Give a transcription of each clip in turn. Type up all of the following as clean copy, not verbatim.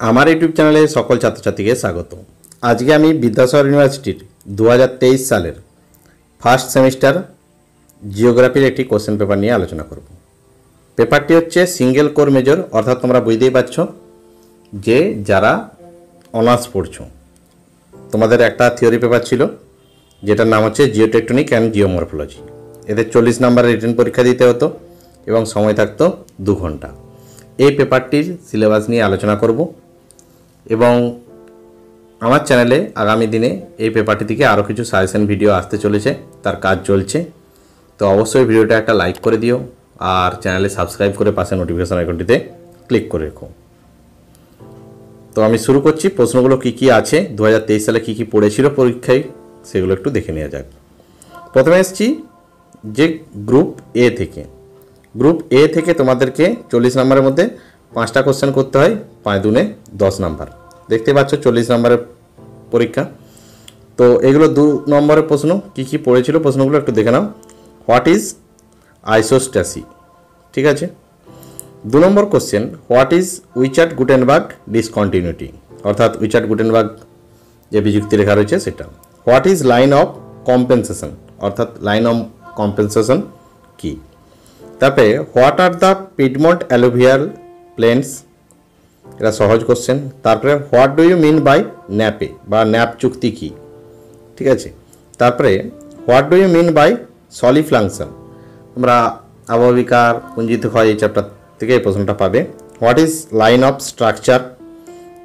আমার ইউটিউব চ্যানেলে সকল ছাত্রছাত্রীকে স্বাগত। আজকে আমি বিদ্যাসাগর ইউনিভার্সিটির 2023 সালের ফার্স্ট সেমিস্টার জিওগ্রাফির একটি কোশ্চেন পেপার নিয়ে আলোচনা করব। পেপারটি হচ্ছে সিঙ্গেল কোর মেজর, অর্থাৎ তোমরা বুঝতেই পারছো যে যারা অনার্স পড়ছো তোমাদের একটা থিওরি পেপার ছিল যেটার নাম হচ্ছে জিওটেকটনিক অ্যান্ড জিওমরফোলজি। এদের 40 নম্বরের রিটেন পরীক্ষা দিতে হতো এবং সময় থাকতো 2 ঘন্টা। এই পেপারটির সিলেবাস নিয়ে আলোচনা করব এবং আমার চ্যানেলে আগামী দিনে এই পেপারটি থেকে আরও কিছু সাজেশন ভিডিও আসতে চলেছে, তার কাজ চলছে। তো অবশ্যই ভিডিওটা একটা লাইক করে দিও আর চ্যানেলে সাবস্ক্রাইব করে পাশে নোটিফিকেশন আইকনটিতে ক্লিক করে রেখো। তো আমি শুরু করছি। প্রশ্নগুলো কি কি আছে, 2023 সালে কি কি পড়েছিল পরীক্ষায়, সেগুলো একটু দেখে নেওয়া যাক। প্রথমে এসেছি যে গ্রুপ এ থেকে। গ্রুপ এ থেকে তোমাদেরকে 40 নম্বরের মধ্যে 5টা কোশ্চেন করতে হয়, 5 দুনে 10 নম্বর। দেখতে পাচ্ছ 40 নম্বরের পরীক্ষা। তো এগুলো 2 নম্বরের প্রশ্ন। কি কি পড়েছিল প্রশ্নগুলো একটু দেখে নাও। হোয়াট ইজ আইসোস্ট্যাসি, ঠিক আছে। 2 number question, what is Wiechert Gutenberg discontinuity, অর্থাৎ উইচার্ড গুটেনবার্গ যে বিযুক্তি রেখা রয়েছে সেটা। What is line of compensation, অর্থাৎ লাইন অফ কম্পেনসেশন কি। তারপরে what are the Piedmont alluvial plains, এটা সহজ কোশ্চেন। তারপরে what do you mean by nappe বা ন্যাপ চুক্তি কি, ঠিক আছে। তারপরে what do you mean by solifluction, তোমরা আবহবিকার পুঞ্জিত হয় এই চ্যাপ্টার থেকে এই প্রশ্নটা পাবে। What is line of structure.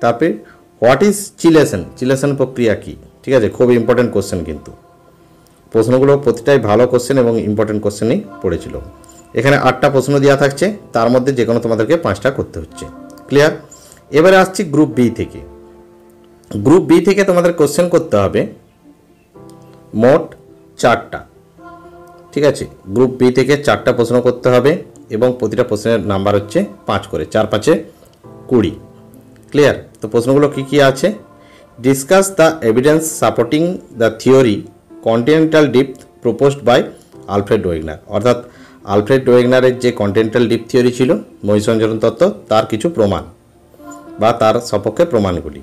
তারপরে হোয়াট ইজ চিলেশন, চিলেশন প্রক্রিয়া কি, ঠিক আছে। খুব ইম্পর্টেন্ট কোশ্চেন, কিন্তু প্রশ্নগুলো প্রতিটাই ভালো কোশ্চেন এবং ইম্পর্টেন্ট কোশ্চেনই পড়েছিল। এখানে 8টা প্রশ্ন দেওয়া থাকছে, তার মধ্যে যে কোনো তোমাদেরকে 5টা করতে হচ্ছে। ক্লিয়ার। এবারে আসছি গ্রুপ বি থেকে। গ্রুপ বি থেকে তোমাদের কোশ্চেন করতে হবে মোট 4টা, ঠিক আছে। গ্রুপ বি থেকে 4টা প্রশ্ন করতে হবে এবং প্রতিটা প্রশ্নের নাম্বার হচ্ছে 5 করে, 4 5 20। ক্লিয়ার। তো প্রশ্নগুলো কি কি আছে, discuss the evidence supporting the theory continental drift proposed by Alfred Wegener, অর্থাৎ আলফ্রেড ওয়েগনারের যে কন্টিনেন্টাল ডিপ থিওরি ছিল মহাসঞ্চারণ তত্ত্ব, তার কিছু প্রমাণ বা তার সপক্ষে প্রমাণগুলি।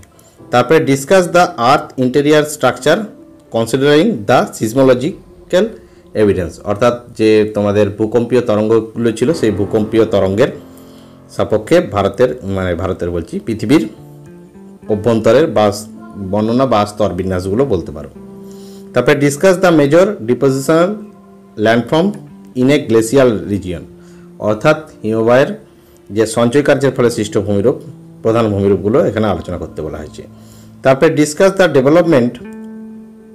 তারপরে discuss the earth interior structure considering the seismological evidence, অর্থাৎ যে তোমাদের ভূকম্পীয় তরঙ্গগুলো ছিল সেই ভূকম্পীয় তরঙ্গের সপক্ষে ভারতের বলছি পৃথিবীর অভ্যন্তরের বর্ণনা বা স্তর বিন্যাসগুলো বলতে পারো। তারপরে discuss the major depositional landform in a glacial region, অর্থাৎ হিমবাহের যে সঞ্চয় কার্যের ফলে সৃষ্ট ভূমিরূপ, প্রধান ভূমিরূপগুলো এখানে আলোচনা করতে বলা হয়েছে। তারপরে discuss the development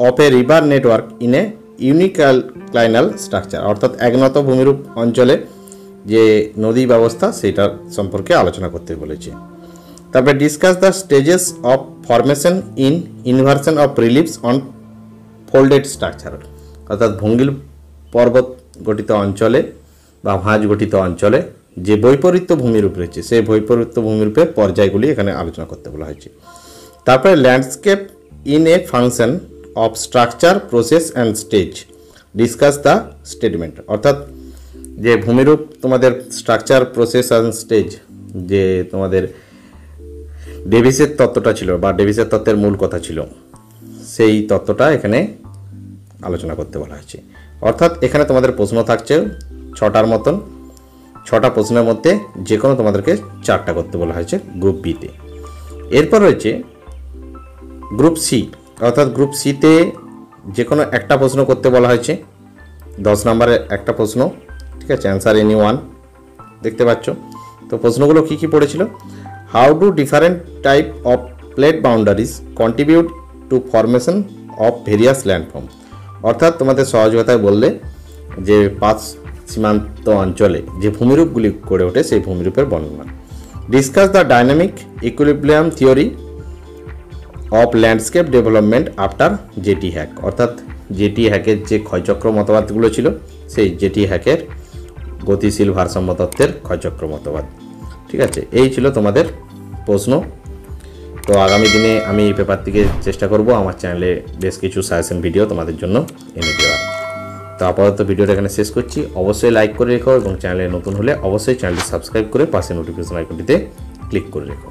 of a river network in a uniclinal structure, অর্থাৎ একনত ভূমিরূপ অঞ্চলে যে নদী ব্যবস্থা সেটার সম্পর্কে আলোচনা করতে বলেছে। তারপরে discuss the stages of formation in inversion of reliefs on folded structure, অর্থাৎ ভঙ্গিল পর্বত গঠিত অঞ্চলে বা ভাঁজ গঠিত অঞ্চলে যে বৈপরীত্য ভূমিরূপ রয়েছে সেই বৈপরীত্য ভূমিরূপের পর্যায়গুলি এখানে আলোচনা করতে বলা হয়েছে। তারপরে landscape in a function of structure process and stage, discuss the statement, অর্থাৎ যে ভূমিরূপ তোমাদের স্ট্রাকচার প্রসেস অ্যান্ড স্টেজ যে তোমাদের ডেভিসের তত্ত্বটা ছিল বা ডেভিসের তত্ত্বের মূল কথা ছিল, সেই তত্ত্বটা এখানে আলোচনা করতে বলা হয়েছে। অর্থাৎ এখানে তোমাদের প্রশ্ন থাকছে 6টার মতন। 6টা প্রশ্নের মধ্যে যে কোনো তোমাদেরকে 4টা করতে বলা হয়েছে গ্রুপ বিতে। এরপর রয়েছে গ্রুপ সি, অর্থাৎ গ্রুপ সিতে যে কোনো একটা প্রশ্ন করতে বলা হয়েছে, 10 নম্বরের একটা প্রশ্ন, ঠিক আছে। অ্যান্সার এনি ওয়ান, দেখতে পাচ্ছ। তো প্রশ্নগুলো কি কি পড়েছিল, how do different type of plate boundaries contribute to formation of various landform, অর্থাৎ তোমাদের সহজ কথায় বললে যে পাঁচ সীমান্ত অঞ্চলে যে ভূমিরূপগুলি গড়ে ওঠে সেই ভূমিরূপের বর্ণনা। Discuss the dynamic equilibrium theory of landscape development after jetty hack, অর্থাৎ জেটি হ্যাকের যে ক্ষয়চক্র মতবাদগুলো ছিল সেই জেটি হ্যাকের গতিশীল ভারসাম্য তত্ত্বের ক্ষয়চক্র মতবাদ, ঠিক আছে। এই ছিল তোমাদের প্রশ্ন। তো আগামী দিনে আমি এই পেপার থেকে চেষ্টা করব আমার চ্যানেলে বেশ কিছু সাজেশন ভিডিও তোমাদের জন্য এনে দেওয়ার। তো আপাতত ভিডিওটা এখানে শেষ করছি। অবশ্যই লাইক করে রেখো এবং চ্যানেলে নতুন হলে অবশ্যই চ্যানেলটি সাবস্ক্রাইব করে পাশে নোটিফিকেশন আইকনটিতে ক্লিক করে রেখো।